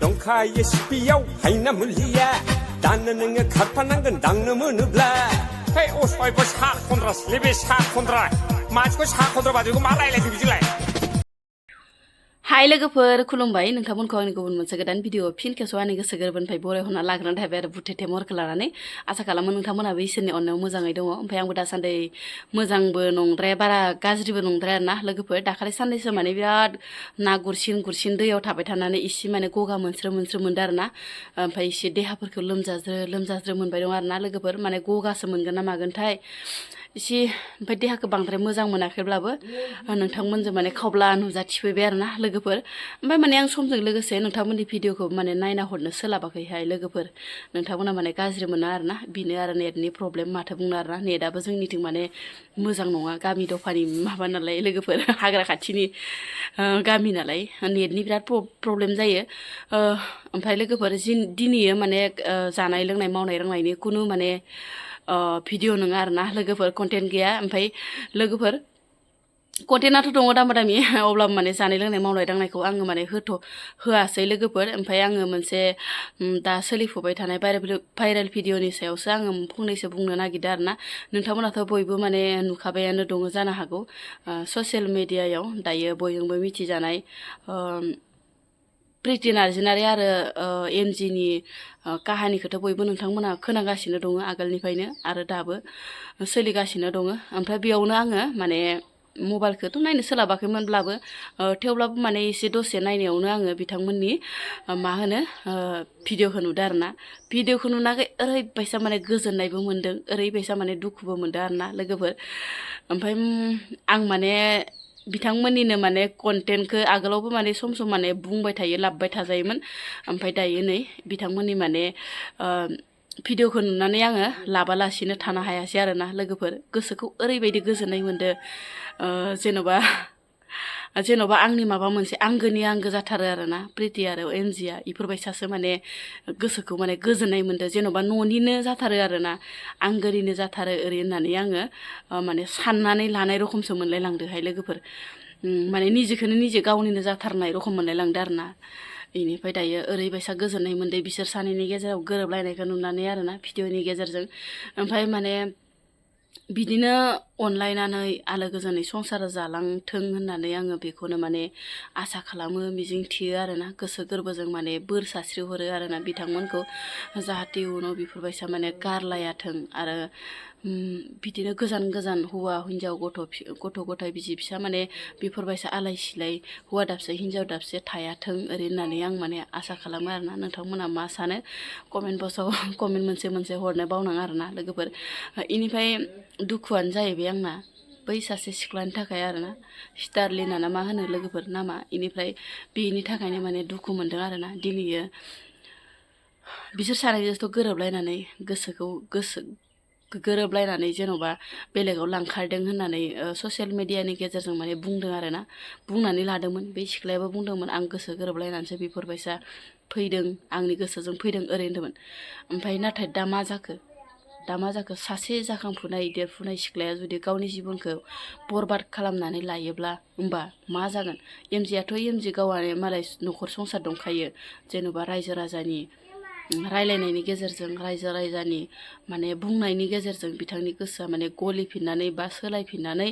दंखायो सिपियाव हायना मुलिया दानो नोङो खारफानांगोन दांनो मोनोब्ला हे असहायबो सा खन्द्रा स्लिबे सा खन्द्रा मानसिखौ सा खन्द्रा बादिखौ मा रायलायखो बिदिलाय हाय लोगोफोर खुलुमबाय नोंथांमोनखौ आंनि गुबुन मोनसे गोदान भिडिअ फिन खेबसेआव आंनि गोसो गोरबोनिफ्राय बरायहरना लाग्रोनाय थाबाय आरो बुथेथे महरखौ लानानै आसा खालामो नोंथांमोनाबो इसोरनि अननायाव मोजाङै दङ ओमफ्राय आंबो दासान्दि मोजांबो नंद्राया बारा गाज्रिबो नंद्राया आरोना लोगोफोर दाखालि साननैसो माने बिराद ना गुरसिन दैयाव थाबाय थानानै इसे माने गगा मोनस्रो मोनदों आरोना ओमफ्राय इसे देहाफोरखौ लोमजाज्रो मोनबाय दं आरोना लोगोफोर माने गगासो मोनगोन ना मागोनथाय इसे ओमफ्राय देहाखौ बांद्राय मोजां मोनाखैब्लाबो नोंथांमोनजों माने खावब्ला नुजाथिफैबाय आरोना लोगोफोर ओमफ्राय माने आं समजों लोगोसे नोंथांमोननि भिडिअखौ माने नायना हरनो सोलाबाखैहाय लोगोफोर नोंथांमोना माने गाज्रि मोना आरोना बेनो आरो नेटनि प्रब्लेम माथो बुंनो आरोना नेटआबो जोंनिथिं माने मोजां नङा गामि दफानि माबा नालाय लोगोफोर हाग्रा खाथिनि गामि नालाय नेटनि बिराद प्रब्लेम जायो ओमफ्राय लोगोफोर दिनैयो माने जानाय लोंनाय मावनाय रोंनायनि खुनु माने भिडिअ नङा आरोना लोगोफोर कन्टेन्ट गैया ओमफ्राय लोगोफोर कन्टेन्टआथ' दङ दामा दामि अब्लाबो माने जानाय लोंनाय मावनाय दांनायखौ आङो माने होआसै लोगोफोर ओमफ्राय आङो मोनसे दा सोलिफुबाय थानाय भाइरेल भिडिअनि सायावसो आङो फंनैसो बुंनो नागिरदों आरोना नोंथांमोनाथ' बयबो माने नुखाबायानो दङ जानो हागौ ससियेल मेडियायाव दायो बयजोंबो मिथिजानाय प्रिति नार्जारि आरो एमजिनि काहानिखौथ' बयबो नोंथांमोना खोनागासिनो दङ आगोलनिफ्रायनो आरो दाबो सोलिगासिनो दङ ओमफ्राय बेयावनो आङो माने मबाइलखौथ' नायनो सोलाबाखैमोनब्लाबो थेवब्लाबो माने एसे दसे नायनायावनो आङो बिथांमोननि मा होनो भिडिअखौ नुदों आरोना भिडिअखौ नुनानै ओरैबायसा माने गोजोननायबो मोन्दों ओरैबायसा माने दुखुबो मोन्दों आरोना लोगोफोर ओमफ्राय आं माने बिथांमोननिनो माने कन्टेन्टखौ आगोलावबो माने सम माने बुंबाय थायो लाबबाय थाजायोमोन ओमफ्राय दायो नै बिथांमोननि माने भिडिअखौ नुनानै आङो लाबालासिनो थानो हायासै आरोना लोगोफोर गोसोखौ ओरैबायदि गोजोननाय मोन्दों जेन'बा आंनि माबा मोनसे आंगोनि आंगो जाथारो आरोना प्रिति आरो एमजिया इफोरबायसासो माने गोसोखौ माने गोजोननाय मोन्दों जेन'बा न'निनो जाथारो आरोना आंगोनिनो जाथारो ओरै होननानै आङो माने साननानै लानाय रखमसो मोनलायलांदोंहाय लोगोफोर माने निजेखौनो निजे गावनिनो जाथारनाय रखम मोनलायलांदों आरोना बेनिफ्राय दायो ओरैबायसा गोजोननाय मोन्दों बिसोर सानैनि गेजेराव गोरोबलायनायखौ नुनानै आरोना भिडिअनि गेजेरजों ओमफ्राय माने बिदिनो अनलायनानै आलो गोजोनै संसार जालांथों होननानै आङो बेखौनो माने आसा खालामो मिजिं थियो आरोना गोसो गोरबोजों माने बोर सारस्रिहरो आरोना बिथांमोनखौ जाहाथे उनाव बेफोरबायसा माने गारलायाथों आरो बिदिनो गोजान हौवा हिन्जाव गथ' गथाय बिसि फिसा माने बेफोरबायसा आलाय सिलाय हौवा दाबसे हिन्जाव दाबसे थायाथों ओरै होननानै आं माने आसा खालामो आरोना नोंथांमोना मा सानो कमेन्ट बक्सआव कमेन्ट मोनसे हरनो बावनाङा आरोना लोगोफोर इनिफ्राय दुखुआनो जाहैबाय आंना बै सासे सिख्लानि थाखाय आरोना स्टारलिना ना मा होनो लोगोफोर नामा इनिफ्राय बेनि थाखायनो माने दुखु मोन्दों आरोना दिनैयो बिसोर सानैजोंथ' गोरोबलायनानै गोरोबलायनानै जेन'बा बेलेगाव लांखारदों होननानै ससियेल मेडियानि गेजेरजों माने बुंदों आरोना बुंनानै लादोंमोन बे सिख्लायाबो बुंदोंमोन आं गोसो गोरोबलायनानैसो बेफोरबायसा फैदों आंनि गोसोजों फैदों ओरै होन्दोंमोन ओमफ्राय नाथाय दा मा जाखो सासे जाखांफुनाय देरफुनाय सिख्लाया जुदि गावनि जिबनखौ बरबाद खालामनानै लायोब्ला होमबा मा जागोन एमजियाथ' एमजि गावआनो मालाय न'खर संसार दंखायो जेन'बा रायजो राजानि रायलायनायनि गेजेरजों रायजो राजानि माने बुंनायनि गेजेरजों बिथांनि गोसोआ माने गलिफिननानै बा सोलायफिननानै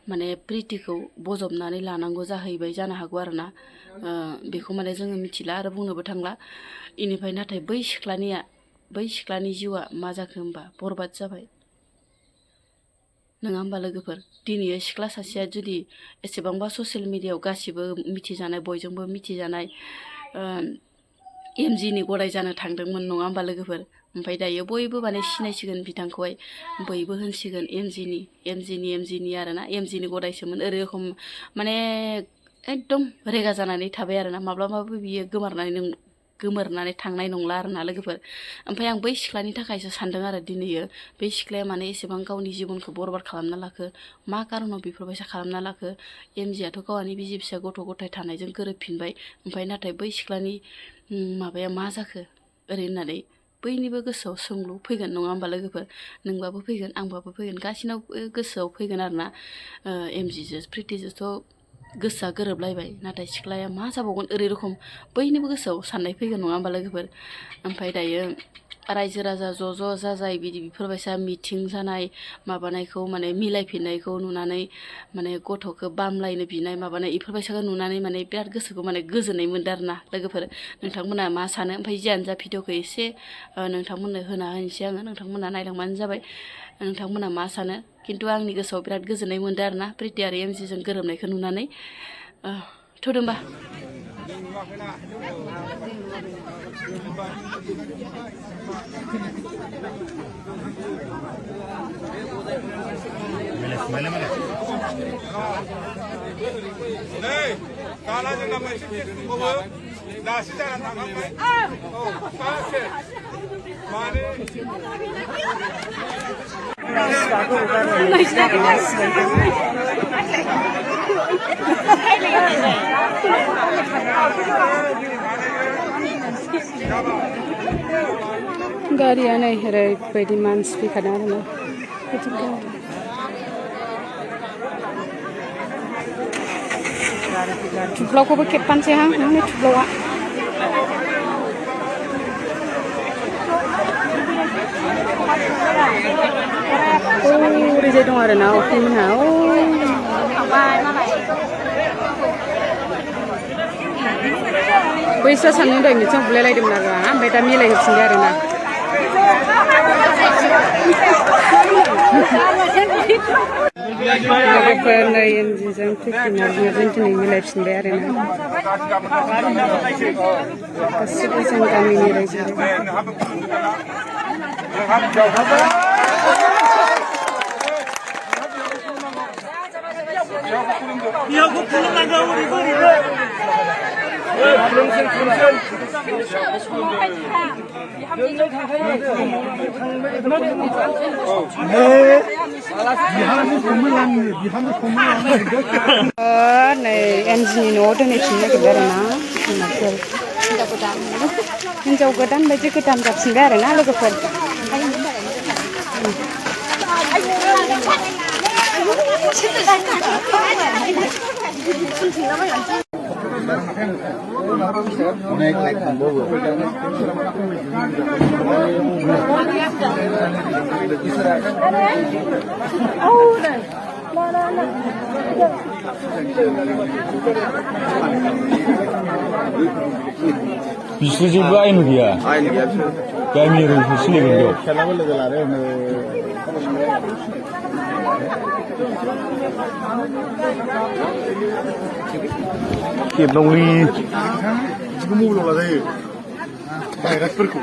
माने प्रितिखौ बजबनानै लानांगौ जाहैबाय जानो हागौ आरोना बेखौ माने जोङो मिथिला आरो बुंनोबो थांला इनिफ्राय नाथाय बै सिख्लानि जिउआ मा जाखो होमबा बरबाद जाबाय नङा होमबा लोगोफोर दिनै सिख्ला सासेया जुदि एसेबांबा ससियेल मिडियायाव गासिबो मिथिजानाय बयजोंबो मिथिजानाय एमजिनि गदाय जानो थांदोंमोन नङा होमबा लोगोफोर ओमफ्राय दायो बयबो माने सिनायसिगोन बिथांखौहाय बयबो होनसिगोन एमजिनि आरोना एमजिनि गदायसोमोन ओरै रखम माने एकदम रेगा जानानै थाबाय आरोना माब्लाबाबो बियो गोमोरनानै थांनाय नंला आरोना लोगोफोर ओमफ्राय आं बै सिख्लानि थाखायसो सानदों आरो दिनैयो बै सिख्लाया माने एसेबां गावनि जिबनखौ बरबाद खालामना लाखो मा कारनाव बेफोरबायसा खालामना लाखो एमजियाथ' गावनि बिसि फिसा गथ' गथाय थानायजों गोरोबफिनबाय ओमफ्राय नाथाय बै सिख्लानि माबाया मा जाखो ओरै होननानै बयनिबो गोसोआव सोंलु फैगोन नङा होमबा लोगोफोर नोंबाबो फैगोन आंबाबो फैगोन गासिनावबो गोसोआव फैगोन आरोना एमजिजों प्रिटिजोंथ' गोसोआ गोरोबलायबाय नाथाय सिख्लाया मा जाबावगोन ओरै रखम बयनिबो गोसोआव साननाय फैगोन नङा होमबा लोगोफोर ओमफ्राय दायो रायजो राजा ज' जाजाय बिदि बेफोरबायसा मिथिं जानाय माबानायखौ माने मिलायफिननायखौ नुनानै माने गथ'खौ बामलायनो बिनाय माबानाय बेफोरबायसाखौ नुनानै माने बिराद गोसोखौ माने गोजोननाय मोनदों आरोना लोगोफोर नोंथांमोना मा सानो ओमफ्राय जियानो जा भिडिअखौ एसे नोंथांमोननो होना होनोसै आङो नोंथांमोना नायलांबानो जाबाय नोंथांमोना मा सानो खिन्थु आंनि गोसोआव बिराद गोजोननाय मोनदों आरोना प्रिति आरो एमजिजों गोरोबनायखौ नुनानै थुदोंबा गारिया नै ओरैबायदि मानसि फैखादों आरोना थुफ्लावखौबो खेबफानोसै हां माने थुफ्लावा ओरैजाय दं आरोना अखायमोनहा बैसा सानदों दहाय मिथिं बुलायलायदोंमोन आरो ओमफ्राय दा मिलायहोफिनदों आरोना लोगोफोर नै एमजिजों प्रिटिजों दिनै मिलायफिनबाय आरोना गासिबो जों गामिनि रायजो नै एमजिनि न'आव दोनहैफिननो नागिरबाय आरोना हिनजाव गोदान बायदि गोदान जाफिनबाय आरोना लोगोफोर अनेक लाइक दंबावो बिसोर जेबो आयेन गैया गामि ओरैनो सोलिगोन बेयाव फिसालाबो लोगो लादों खेबनावलै बिदिखौ मबाइलाव लाजायो भाइरासफोरखौ